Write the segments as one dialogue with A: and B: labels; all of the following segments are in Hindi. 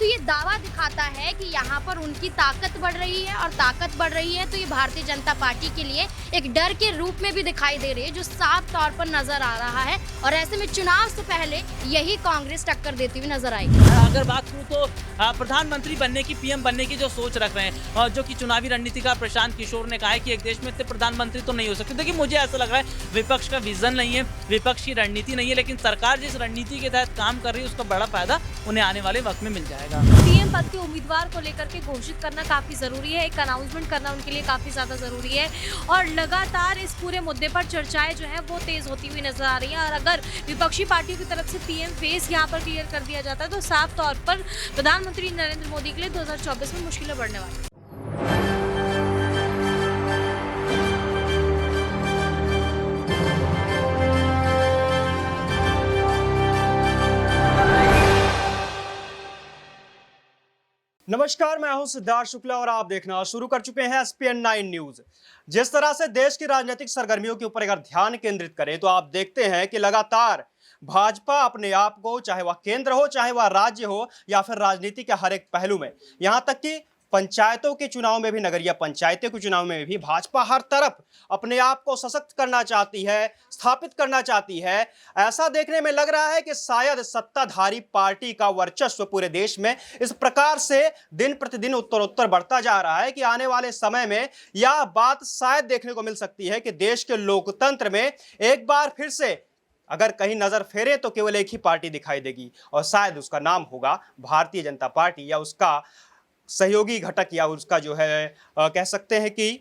A: तो ये दावा दिखाता है कि यहाँ पर उनकी ताकत बढ़ रही है, और ताकत बढ़ रही है तो ये भारतीय जनता पार्टी के लिए एक डर के रूप में भी दिखाई दे रही है, जो साफ तौर पर नजर आ रहा है। और ऐसे में चुनाव से पहले यही कांग्रेस टक्कर देती हुई नजर आएगी।
B: अगर बात करूं तो प्रधानमंत्री बनने की, पीएम बनने की जो सोच रख रहे हैं, और जो कि चुनावी रणनीति का प्रशांत किशोर ने कहा है कि एक देश में इतने प्रधानमंत्री तो नहीं हो सकते। देखिए, मुझे ऐसा लग रहा है विपक्ष का विजन नहीं है, विपक्ष की रणनीति नहीं है, लेकिन सरकार जिस रणनीति के तहत काम कर रही है उसका बड़ा फायदा उन्हें आने वाले वक्त में मिल जाएगा।
C: पीएम पद के उम्मीदवार को लेकर के घोषित करना काफी जरूरी है, एक अनाउंसमेंट करना उनके लिए काफी ज्यादा जरूरी है, और लगातार इस पूरे मुद्दे पर चर्चाएं जो है वो तेज होती हुई नजर आ रही है। और अगर विपक्षी पार्टियों की तरफ से पीएम फेस यहाँ पर क्लियर कर दिया जाता है तो साफ तौर पर प्रधानमंत्री नरेंद्र मोदी के लिए 2024 में मुश्किलें बढ़ने वाली हैं।
D: नमस्कार, मैं हूं सिद्धार्थ शुक्ला और आप देखना शुरू कर चुके हैं एसपीएन 9 न्यूज। जिस तरह से देश की राजनीतिक सरगर्मियों के ऊपर अगर ध्यान केंद्रित करें तो आप देखते हैं कि लगातार भाजपा अपने आप को, चाहे वह केंद्र हो, चाहे वह राज्य हो, या फिर राजनीति के हर एक पहलू में, यहां तक कि पंचायतों के चुनाव में भी, नगरीय पंचायतों के चुनाव में भी भाजपा हर तरफ अपने आप को सशक्त करना चाहती है, स्थापित करना चाहती है। ऐसा देखने में लग रहा है कि शायद सत्ताधारी पार्टी का वर्चस्व पूरे देश में इस प्रकार से दिन प्रतिदिन उत्तरोत्तर बढ़ता जा रहा है कि आने वाले समय में यह बात शायद देखने को मिल सकती है कि देश के लोकतंत्र में एक बार फिर से अगर कहीं नजर फेरे तो केवल एक ही पार्टी दिखाई देगी, और शायद उसका नाम होगा भारतीय जनता पार्टी, या उसका सहयोगी घटक, या उसका जो है कह सकते हैं कि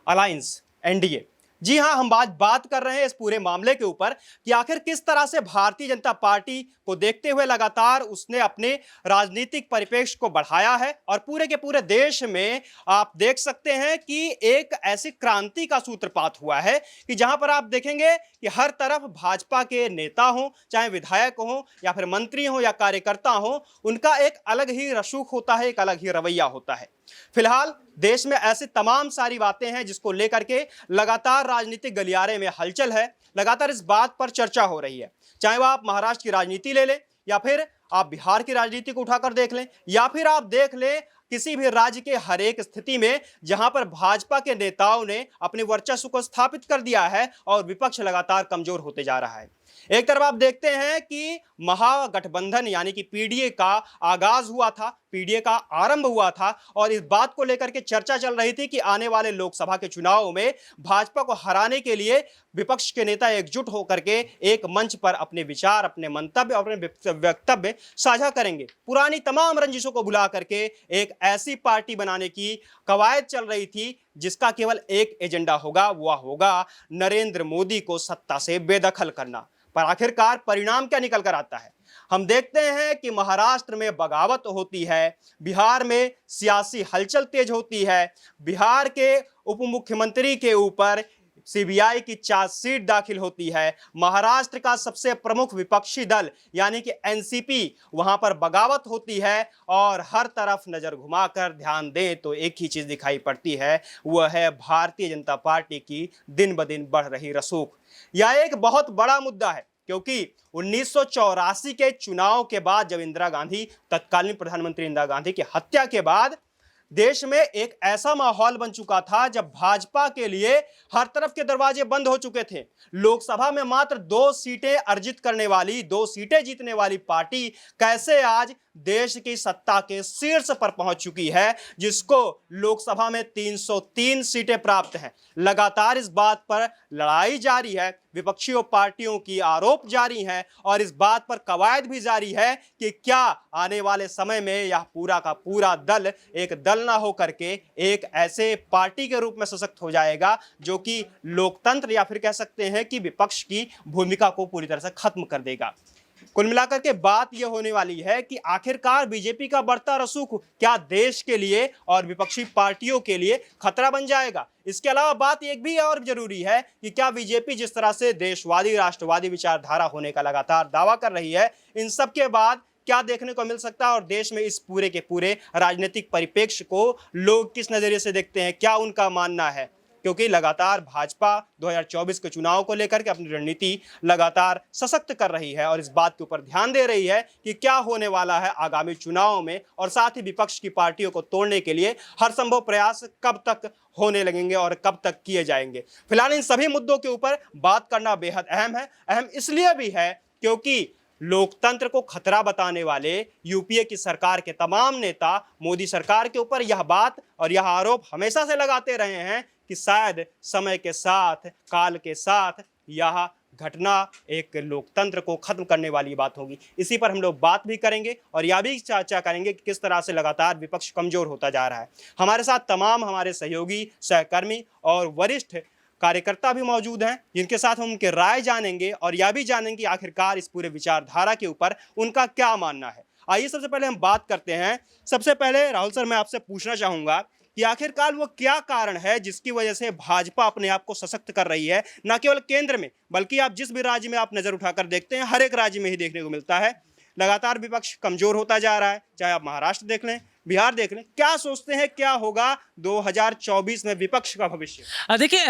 D: अलायंस, एनडीए। जी हां, हम बात कर रहे हैं इस पूरे मामले के ऊपर कि आखिर किस तरह से भारतीय जनता पार्टी को देखते हुए लगातार उसने अपने राजनीतिक परिप्रेक्ष्य को बढ़ाया है, और पूरे के पूरे देश में आप देख सकते हैं कि एक ऐसी क्रांति का सूत्रपात हुआ है कि जहां पर आप देखेंगे कि हर तरफ भाजपा के नेता हों, चाहे विधायक हों या फिर मंत्री हों या कार्यकर्ता हों, उनका एक अलग ही रसूख होता है, एक अलग ही रवैया होता है। फिलहाल देश में ऐसी तमाम सारी बातें हैं जिसको लेकर के लगातार राजनीतिक गलियारे में हलचल है, लगातार इस बात पर चर्चा हो रही है। चाहे वह आप महाराष्ट्र की राजनीति ले लें, या फिर आप बिहार की राजनीति को उठाकर देख लें, या फिर आप देख लें किसी भी राज्य के हर एक स्थिति में जहां पर भाजपा के नेताओं ने अपने वर्चस्व को स्थापित कर दिया है और विपक्ष लगातार कमजोर होते जा रहा है। एक तरफ आप देखते हैं कि महागठबंधन यानी कि पीडीए का आगाज हुआ था, पीडीए का आरंभ हुआ था, और इस बात को लेकर के चर्चा चल रही थी कि आने वाले लोकसभा के चुनाव में भाजपा को हराने के लिए विपक्ष के नेता एकजुट होकर के एक मंच पर अपने विचार, अपने मंतव्य, अपने वक्तव्य साझा करेंगे। पुरानी तमाम रंजिशों को भुला करके एक ऐसी पार्टी बनाने की कवायद चल रही थी जिसका केवल एक एजेंडा होगा, वह होगा नरेंद्र मोदी को सत्ता से बेदखल करना। पर आखिरकार परिणाम क्या निकल कर आता है? हम देखते हैं कि महाराष्ट्र में बगावत होती है, बिहार में सियासी हलचल तेज होती है, बिहार के उप मुख्यमंत्री के ऊपर सीबीआई की चार्जशीट दाखिल होती है, महाराष्ट्र का सबसे प्रमुख विपक्षी दल यानी कि एनसीपी, वहां पर बगावत होती है, और हर तरफ नजर घुमाकर ध्यान दें तो एक ही चीज दिखाई पड़ती है, वह है भारतीय जनता पार्टी की दिन ब दिन बढ़ रही रसूख। यह एक बहुत बड़ा मुद्दा है, क्योंकि 1984 के चुनाव के बाद, जब इंदिरा गांधी, तत्कालीन प्रधानमंत्री इंदिरा गांधी की हत्या के बाद देश में एक ऐसा माहौल बन चुका था जब भाजपा के लिए हर तरफ के दरवाजे बंद हो चुके थे। लोकसभा में मात्र 2 सीटें अर्जित करने वाली, 2 सीटें जीतने वाली पार्टी कैसे आज देश की सत्ता के शीर्ष पर पहुंच चुकी है, जिसको लोकसभा में 303 सीटें प्राप्त हैं। लगातार इस बात पर लड़ाई जारी है, विपक्षी पार्टियों की आरोप जारी है, और इस बात पर कवायद भी जारी है कि क्या आने वाले समय में यह पूरा का पूरा दल एक दल ना हो करके एक ऐसे पार्टी के रूप में सशक्त हो जाएगा जो कि लोकतंत्र, या फिर कह सकते हैं कि विपक्ष की भूमिका को पूरी तरह से खत्म कर देगा। कुल मिलाकर के बात यह होने वाली है कि आखिरकार बीजेपी का बढ़ता रसूख क्या देश के लिए और विपक्षी पार्टियों के लिए खतरा बन जाएगा। इसके अलावा बात एक भी और जरूरी है कि क्या बीजेपी जिस तरह से देशवादी, राष्ट्रवादी विचारधारा होने का लगातार दावा कर रही है, इन सब के बाद क्या देखने को मिल सकता है, और देश में इस पूरे के पूरे राजनीतिक परिप्रेक्ष्य को लोग किस नजरिए से देखते हैं, क्या उनका मानना है, क्योंकि लगातार भाजपा 2024 के चुनाव को लेकर के अपनी रणनीति लगातार सशक्त कर रही है और इस बात के ऊपर ध्यान दे रही है कि क्या होने वाला है आगामी चुनाव में, और साथ ही विपक्ष की पार्टियों को तोड़ने के लिए हर संभव प्रयास कब तक होने लगेंगे और कब तक किए जाएंगे। फिलहाल इन सभी मुद्दों के ऊपर बात करना बेहद अहम है। अहम इसलिए भी है क्योंकि लोकतंत्र को खतरा बताने वाले यूपीए की सरकार के तमाम नेता मोदी सरकार के ऊपर यह बात और यह आरोप हमेशा से लगाते रहे हैं कि शायद समय के साथ, काल के साथ यह घटना एक लोकतंत्र को खत्म करने वाली बात होगी। इसी पर हम लोग बात भी करेंगे और यह भी चर्चा करेंगे कि किस तरह से लगातार विपक्ष कमजोर होता जा रहा है। हमारे साथ तमाम हमारे सहयोगी, सहकर्मी और वरिष्ठ कार्यकर्ता भी मौजूद हैं, जिनके साथ हम उनके राय जानेंगे और यह भी जानेंगे कि आखिरकार इस पूरे विचारधारा के ऊपर उनका क्या मानना है। आइए सबसे पहले हम बात करते हैं। सबसे पहले राहुल सर, मैं आपसे पूछना चाहूँगा कि आखिरकार वो क्या कारण है जिसकी वजह से भाजपा अपने आप को सशक्त कर रही है, न केवल केंद्र में बल्कि आप जिस भी राज्य में आप नज़र उठाकर देखते हैं, हर एक राज्य में ही देखने को मिलता है लगातार विपक्ष कमजोर होता जा रहा है। चाहे आप महाराष्ट्र देख लें, बिहार देख लें। क्या सोचते हैं क्या होगा 2024 में विपक्ष का भविष्य?
B: देखिए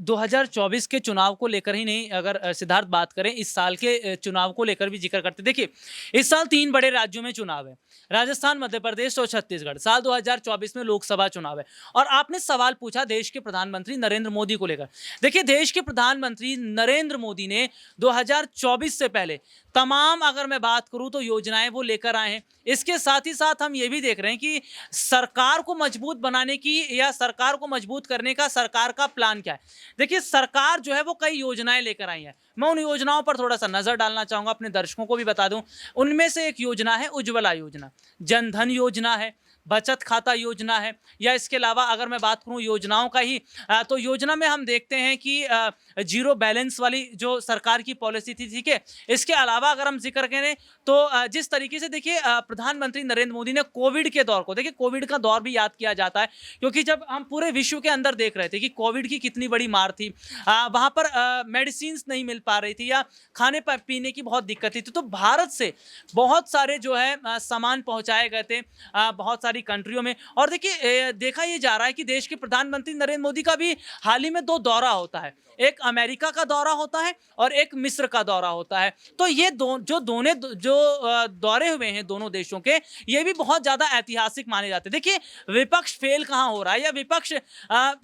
B: 2024 के चुनाव को लेकर ही नहीं, अगर सिद्धार्थ बात करें इस साल के चुनाव को लेकर भी जिक्र करते। देखिए इस साल 3 बड़े राज्यों में चुनाव है, राजस्थान, मध्य प्रदेश और छत्तीसगढ़। साल 2024 में लोकसभा चुनाव है और आपने सवाल पूछा देश के प्रधानमंत्री नरेंद्र मोदी को लेकर। देखिए देश के प्रधानमंत्री नरेंद्र मोदी ने 2024 से पहले तमाम, अगर मैं बात करूं तो योजनाएं वो लेकर आए हैं। इसके साथ ही साथ हम ये भी देख रहे हैं कि सरकार को मजबूत बनाने की या सरकार को मजबूत करने का सरकार का प्लान क्या है। देखिए सरकार जो है वो कई योजनाएं लेकर आई है। मैं उन योजनाओं पर थोड़ा सा नजर डालना चाहूंगा, अपने दर्शकों को भी बता दूं। उनमें से एक योजना है उज्ज्वला योजना, जनधन योजना है, बचत खाता योजना है, या इसके अलावा अगर मैं बात करूं योजनाओं का ही तो योजना में हम देखते हैं कि जीरो बैलेंस वाली जो सरकार की पॉलिसी थी, ठीक है। इसके अलावा अगर हम जिक्र करें तो जिस तरीके से देखिए प्रधानमंत्री नरेंद्र मोदी ने कोविड के दौर को, देखिए कोविड का दौर भी याद किया जाता है क्योंकि जब हम पूरे विश्व के अंदर देख रहे थे कि कोविड की कितनी बड़ी मार थी, वहाँ पर मेडिसिन नहीं मिल पा रही थी या खाने पीने की बहुत दिक्कत थी, तो भारत से बहुत सारे जो है सामान पहुँचाए गए थे बहुत सारी कंट्रियों में। और देखिए देखा ये जा रहा है कि देश के प्रधानमंत्री नरेंद्र मोदी का भी हाल ही में 2 दौरा होता है, एक अमेरिका का दौरा होता है और एक मिस्र का दौरा होता है। तो ये दौरे हुए हैं दोनों देशों के, ये भी बहुत ज्यादा ऐतिहासिक माने जाते हैं। देखिए विपक्ष फेल कहाँ हो रहा है या विपक्ष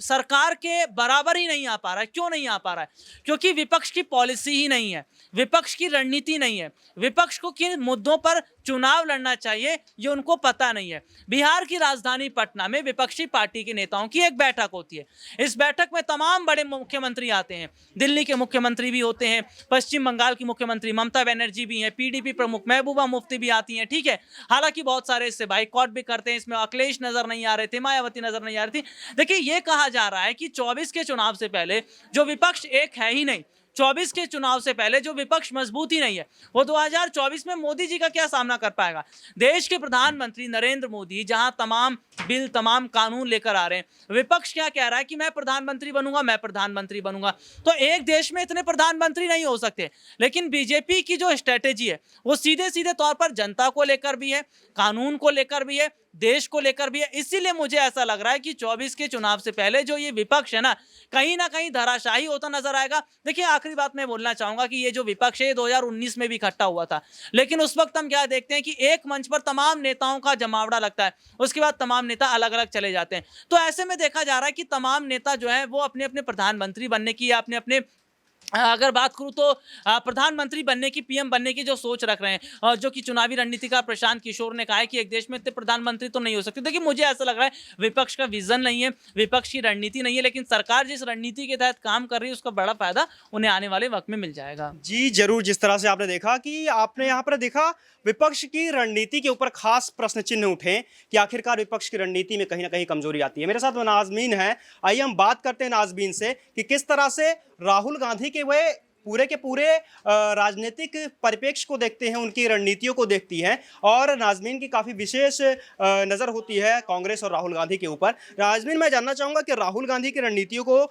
B: सरकार के बराबर ही नहीं आ पा रहा है। क्यों नहीं आ पा रहा है? क्योंकि विपक्ष की पॉलिसी ही नहीं है, विपक्ष की रणनीति नहीं है, विपक्ष को किन मुद्दों पर चुनाव लड़ना चाहिए ये उनको पता नहीं है। बिहार की राजधानी पटना में विपक्षी पार्टी के नेताओं की एक बैठक होती है। इस बैठक में तमाम बड़े मुख्यमंत्री आते हैं, दिल्ली के मुख्यमंत्री भी होते हैं, पश्चिम बंगाल की मुख्यमंत्री ममता बनर्जी भी हैं, पीडीपी प्रमुख महबूबा मुफ्ती भी आती हैं, ठीक है। हालांकि बहुत सारे इससे बाइकआउट भी करते हैं, इसमें अखिलेश नजर नहीं आ रहे थे, मायावती नजर नहीं आ रही थी। देखिए ये कहा जा रहा है कि 24 के चुनाव से पहले जो विपक्ष एक है ही नहीं, 24 के चुनाव से पहले जो विपक्ष मजबूत ही नहीं है, वो 2024 में मोदी जी का क्या सामना कर पाएगा। देश के प्रधानमंत्री नरेंद्र मोदी जहां तमाम बिल, तमाम कानून लेकर आ रहे हैं, विपक्ष क्या कह रहा है कि मैं प्रधानमंत्री बनूंगा, मैं प्रधानमंत्री बनूंगा। तो एक देश में इतने प्रधानमंत्री नहीं हो सकते, लेकिन बीजेपी की जो स्ट्रेटेजी है वो सीधे सीधे तौर पर जनता को लेकर भी है, कानून को लेकर भी है, देश को लेकर भी है। इसीलिए मुझे ऐसा लग रहा है कि 24 के चुनाव से पहले जो ये विपक्ष है ना कहीं धराशायी होता नजर आएगा। देखिए आखिरी बात मैं बोलना चाहूंगा कि ये जो विपक्ष है 2019 में भी इकट्ठा हुआ था, लेकिन उस वक्त हम क्या देखते हैं कि एक मंच पर तमाम नेताओं का जमावड़ा लगता है, उसके बाद तमाम नेता अलग अलग चले जाते हैं। तो ऐसे में देखा जा रहा है कि तमाम नेता जो है वो अपने अपने प्रधानमंत्री बनने की या अपने अपने अगर बात करूं तो प्रधानमंत्री बनने की, पीएम बनने की जो सोच रख रहे हैं, जो कि चुनावी रणनीतिकार प्रशांत किशोर ने कहा है कि एक देश में इतने प्रधानमंत्री तो नहीं हो सकते। देखिए मुझे ऐसा लग रहा है विपक्ष का विजन नहीं है, विपक्ष की रणनीति नहीं है, लेकिन सरकार जिस रणनीति के तहत काम कर रही है उसका बड़ा फायदा उन्हें आने वाले वक्त में मिल जाएगा।
D: जी जरूर, जिस तरह से आपने देखा कि आपने यहाँ पर देखा विपक्ष की रणनीति के ऊपर खास प्रश्न चिन्ह उठे कि आखिरकार विपक्ष की रणनीति में कहीं ना कहीं कमजोरी आती है। मेरे साथ नाज़मीन है, आइए हम बात करते हैं नाज़मीन से कि किस तरह से राहुल गांधी के वे पूरे के पूरे राजनीतिक परिप्रेक्ष्य को देखते हैं, उनकी रणनीतियों को देखती हैं, और नाज़मीन की काफ़ी विशेष नज़र होती है कांग्रेस और राहुल गांधी के ऊपर। नाज़मीन, मैं जानना चाहूँगा कि राहुल गांधी की रणनीतियों को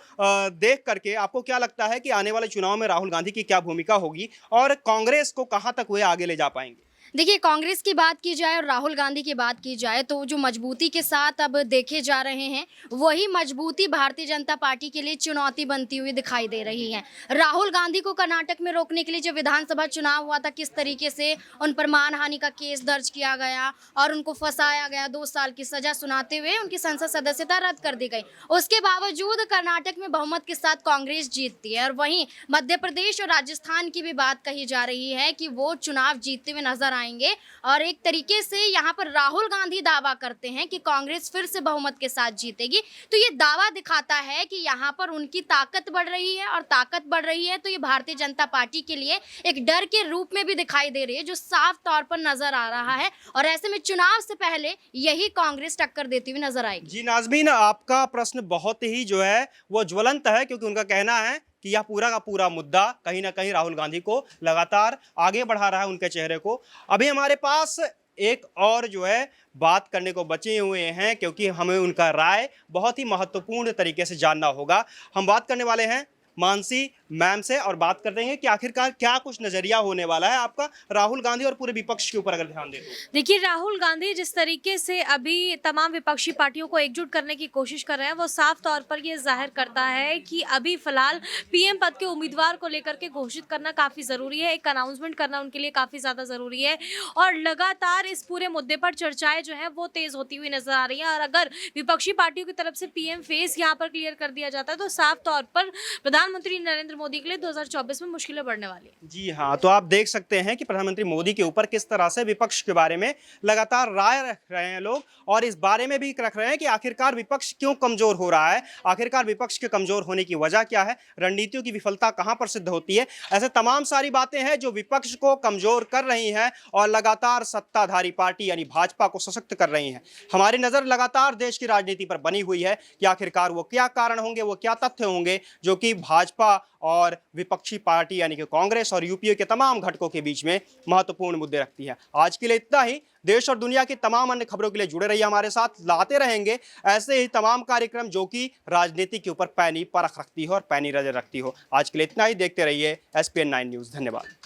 D: देख करके आपको क्या लगता है कि आने वाले चुनाव में राहुल गांधी की क्या भूमिका होगी और कांग्रेस को कहाँ तक वे आगे ले जा पाएंगे?
A: देखिए, कांग्रेस की बात की जाए और राहुल गांधी की बात की जाए तो जो मजबूती के साथ अब देखे जा रहे हैं वही मजबूती भारतीय जनता पार्टी के लिए चुनौती बनती हुई दिखाई दे रही है। राहुल गांधी को कर्नाटक में रोकने के लिए जब विधानसभा चुनाव हुआ था, किस तरीके से उन पर मानहानि का केस दर्ज किया गया और उनको फंसाया गया, 2 साल की सजा सुनाते हुए उनकी संसद सदस्यता रद्द कर दी गई। उसके बावजूद कर्नाटक में बहुमत के साथ कांग्रेस जीतती है और वहीं मध्य प्रदेश और राजस्थान की भी बात कही जा रही है कि वो चुनाव जीतते हुए नजर आएंगे। और एक तरीके से यहाँ पर राहुल गांधी दावा करते हैं कि कांग्रेस फिर से बहुमत के साथ जीतेगी। तो ये दावा दिखाता है कि यहाँ पर उनकी ताकत बढ़ रही है और ताकत बढ़ रही है तो ये भारतीय जनता पार्टी के लिए एक डर के रूप में भी दिखाई दे रही है, जो साफ तौर पर नजर आ रहा है। और ऐसे में चुनाव से पहले यही कांग्रेस टक्कर देती हुई नजर आएगी।
D: जी नाज़मीन, आपका प्रश्न बहुत ही जो है वो ज्वलंत है, क्योंकि उनका कहना है कि यह पूरा का पूरा मुद्दा कहीं ना कहीं राहुल गांधी को लगातार आगे बढ़ा रहा है, उनके चेहरे को। अभी हमारे पास एक और जो है बात करने को बचे हुए हैं, क्योंकि हमें उनका राय बहुत ही महत्वपूर्ण तरीके से जानना होगा। हम बात करने वाले हैं मानसी मैम से और बात करते हैं कि आखिरकार क्या कुछ नजरिया होने वाला है आपका राहुल गांधी और पूरे विपक्ष के ऊपर, अगर ध्यान दें तो।
C: देखिए, राहुल गांधी जिस तरीके से अभी तमाम विपक्षी पार्टियों को एकजुट करने की कोशिश कर रहे हैं, वो साफ तौर पर ये जाहिर करता है कि अभी फिलहाल पीएम पद के उम्मीदवार को लेकर के घोषित करना काफ़ी ज़रूरी है, एक अनाउंसमेंट करना उनके लिए काफ़ी ज़्यादा ज़रूरी है। और लगातार इस पूरे मुद्दे पर चर्चाएं जो है वो तेज़ होती हुई नजर आ रही हैं। और अगर विपक्षी पार्टियों की तरफ से पीएम फेस यहाँ पर क्लियर कर दिया जाता है तो साफ तौर पर प्रधानमंत्री नरेंद्र मोदी के लिए 2024 में मुश्किलें बढ़ने वाली है।
D: जी हाँ, तो आप देख सकते हैं कि प्रधानमंत्री मोदी के ऊपर किस तरह से विपक्ष के बारे में लगातार राय रख रहे हैं लोग, और इस बारे में भी रख रहे हैं कि आखिरकार विपक्ष क्यों कमजोर हो रहा है, आखिरकार विपक्ष के कमजोर होने की वजह क्या है, रणनीतियों की विफलता कहां पर सिद्ध होती है। ऐसे तमाम सारी बातें हैं जो विपक्ष को कमजोर कर रही हैं और लगातार सत्ताधारी पार्टी यानी भाजपा को सशक्त कर रही हैं। हमारी नजर लगातार देश की राजनीति पर बनी हुई है कि आखिरकार वो क्या कारण होंगे, वो क्या तथ्य होंगे जो कि भाजपा और विपक्षी पार्टी यानी कि कांग्रेस और यूपीए के तमाम घटकों के बीच में महत्वपूर्ण मुद्दे रखती है। आज के लिए इतना ही। देश और दुनिया की तमाम अन्य खबरों के लिए जुड़े रहिए हमारे साथ, लाते रहेंगे ऐसे ही तमाम कार्यक्रम जो कि राजनीति के ऊपर पैनी परख रखती हो और पैनी नजर रखती हो। आज के लिए इतना ही। देखते रहिए SPN9 न्यूज़। धन्यवाद।